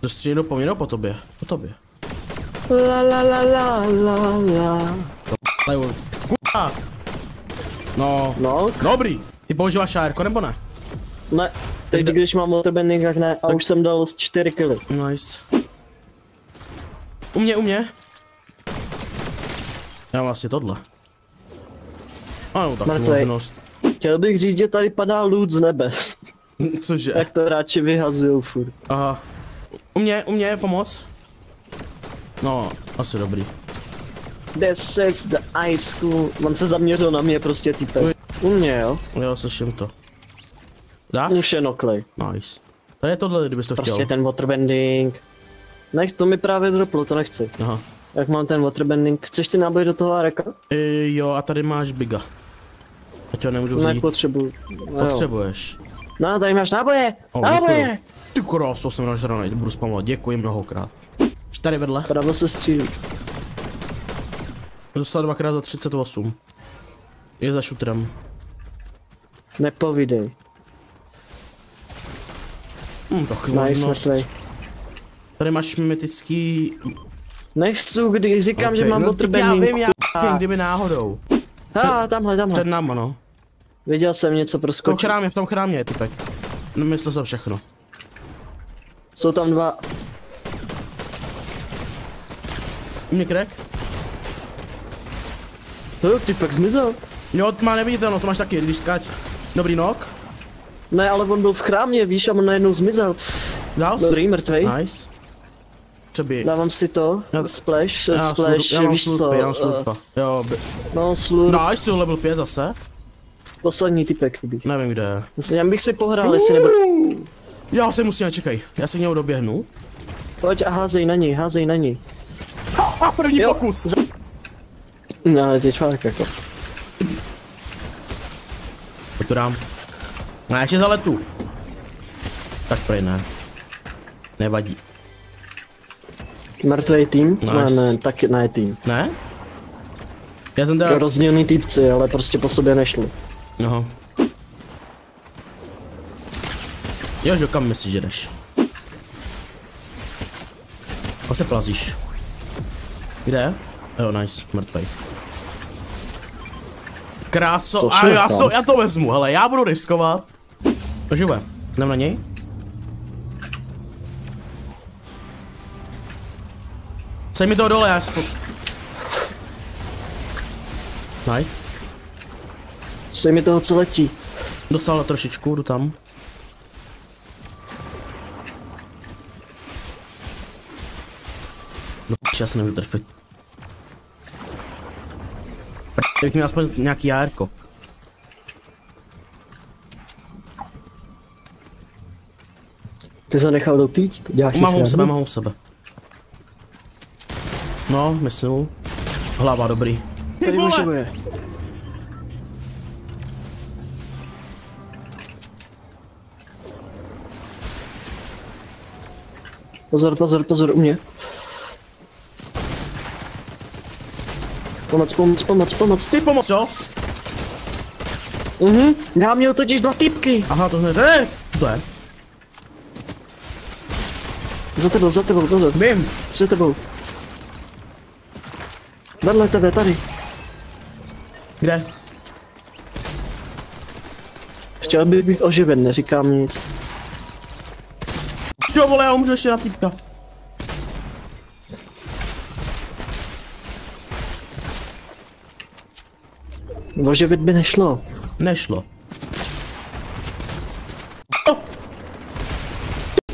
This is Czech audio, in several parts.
To střílí po mě, no po tobě. Po tobě. La la la la la la. Kurva. No. No. Dobrý. Ty používáš šárko nebo ne? Ne. Teď když mám waterbending, tak ne. A už jsem dal 4 killy. Nice. U mě. Já mám asi tohle. Ano, tak možnost. Chtěl bych říct, že tady padá loot z nebe. Cože? Jak to hráči vyhazujou furt. Aha. U mě pomoc. No, asi dobrý. This is the high school. On se zaměřil na mě prostě týpek. U mě jo? Jo, slyším to. Dáš? Už je noklej. Nice. Tady je tohle, kdybys to chtěl. Prostě ten waterbending. Nech, to mi právě droplo, to nechci. Aha. Jak mám ten waterbending, chceš ty náboje do toho Areka? Jo, a tady máš biga. Já tě ho nemůžu vzít. Nepotřebuji. Potřebuješ. No, tady máš náboje! Náboje! Děkuju. Ty kráso, jsem nažranej, budu spamovat, děkuji mnohokrát. Tady vedle. Pravo se střílí. Dostal 2x za 38. Je za šutrem. Nepovídej. Taky Nice, možnost. Tady máš mytický... Nechci, když říkám, že mám waterbending. Já vím, kdyby náhodou. Tamhle. Před náma, no. Viděl jsem něco proskočit. V tom chrámě je typek. No, myslel jsem všechno. Jsou tam dva. U mě crack? Typek zmizel. Jo, má neviditelno, to máš taky, když skáč. Dobrý knock. Ne, ale on byl v chrámě, víš, a on najednou zmizel. Dál Dobrý, mrtvej. Nice. Přebij. Dávám si to, splash, víš co. Já mám slurpa. Jo, no, slurp. Nice, to level 5 zase. Poslední typek chybí. Nevím, kde je. Já bych si pohrál, jestli nebude. Já se musím, čekej, já se k němu doběhnu. Pojď a házej na něj. První pokus. No, ale ty čvárk jako. To dám. No, ještě zaletu. Tak prej ne. Nevadí. Mrtvej tým? Nice. Ne, taky ne tým. Ne? Já jsem teda... Rozdílný týpci, ale prostě po sobě nešli. Aha. Jožo, kam myslíš, že jdeš? A se plazíš. Kde? Jo, nice, mrtvej. Kráso, a já to vezmu, hele, já budu riskovat. To živé, jdem na něj. Sej mi to dole, já si Nice. Sej mi toho, co letí. Dostal trošičku, jdu tam. No já se nemůžu trefit. Teď mi aspoň nějaký járko. Ty se nechal dotíct? Mám u sebe. No, myslím. Hlava, dobrý. Tady může. Pozor, u mě. Pomoc. Ty pomoc, jo? Já měl totiž 2 typky. Aha, to hned, to je. Za tebou, pozor. Vím. Za tebou. Vedle tebe, tady. Kde? Chtěl bych být oživen, neříkám nic. Jo, vole, já umřu ještě na týpka. Oživit by nešlo. Nešlo.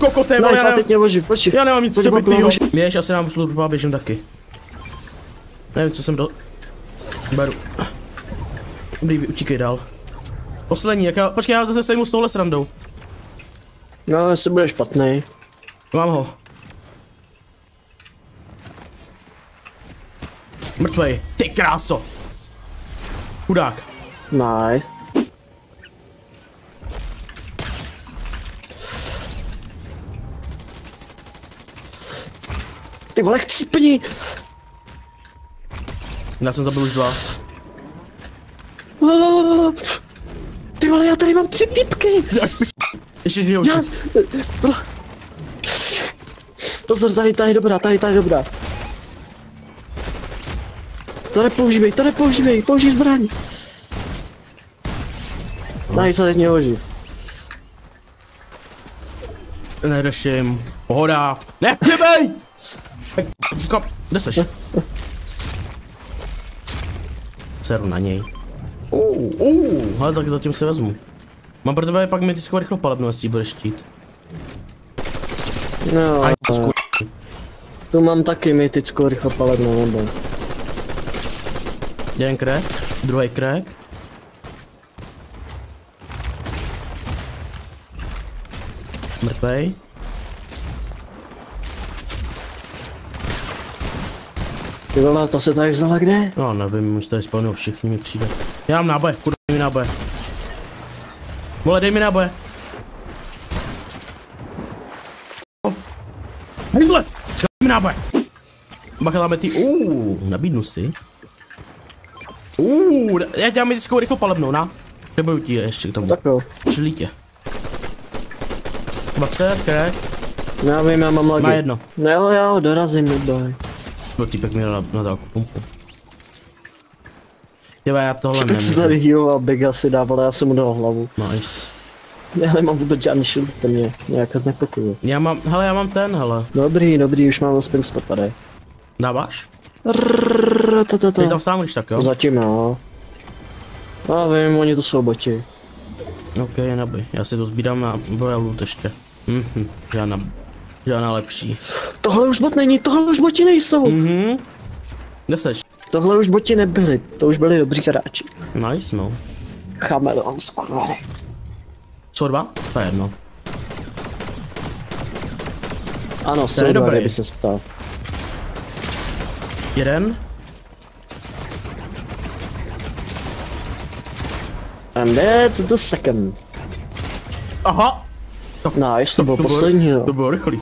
Kokoté, vole, já teď mě oživ. Já nemám nic přebitýho. Běž, asi nám slurpa, běžím taky. Nevím, co jsem beru. Dobrý, utíkej dál. Poslední, počkej, já zase sejmu s touhle srandou. No, jestli bude špatný. Mám ho. Mrtvej. Ty kráso. Chudák. Ne. Ty vole, chcípni! Já jsem zabil už 2. Ty vole, já tady mám 3 typky! Ještě žijou. Pozor, tady je dobrá, tady je dobrá. To nepoužívej, použij zbraň. Nice, a teď mě hoží. Nedeším. Pohoda. Ne, nebej! Říkám, kde seš? Seru na něj. Hele, tak zatím si vezmu. Mám pro tebe pak mytickou rychlopalebnou, jestli budeš štít. No, tu mám taky mytickou rychlopalebnou, nebo. Jeden crack, druhý crack. Mrtvej. Ty vole, to se tady vzala kde? No nevím, už tady spawnují všichni, mi přijde. Já mám náboje, kurva, dej mi náboje. Vole, dej mi náboje. Hejhle, dej mi náboje. Bacha, dáme ty, nabídnu si. Já dělám mytickou rychlopalebnou, na. Přebuju ti ještě k tomu. Tak jo. Čilítě. 20, crack. Já vím, já mám lagi. Má jedno. Jo, já ho dorazím, neboj. No týpek měl na dálku pumpu. Tyba, já tohle Tak se nemůžu. tady healoval Biga si dával, já jsem mu dal hlavu. Nice. Já nemám vůbec žádný shield, to mě nějaká znepokojuje. Já mám ten, hele. Dobrý, už mám aspoň 100 tady. Dáváš? Ty tam sám, když tak, jo? Zatím jo. Já vím, oni to jsou boti. Ok, nabij. Já si to sbírám na boja loot ještě. Žádná lepší. Tohle už bot není, tohle už boti nejsou. Kde seš? Tohle už boti nebyli, to už byli dobří hráči. Nice, no. Chameleon, skurvený. Co dva? To je jedno. Ano, jsou dva, kdyby se ptal. Jeden. And that's the second. Aha! Nice, to byl poslední, jo. To bylo rychlý.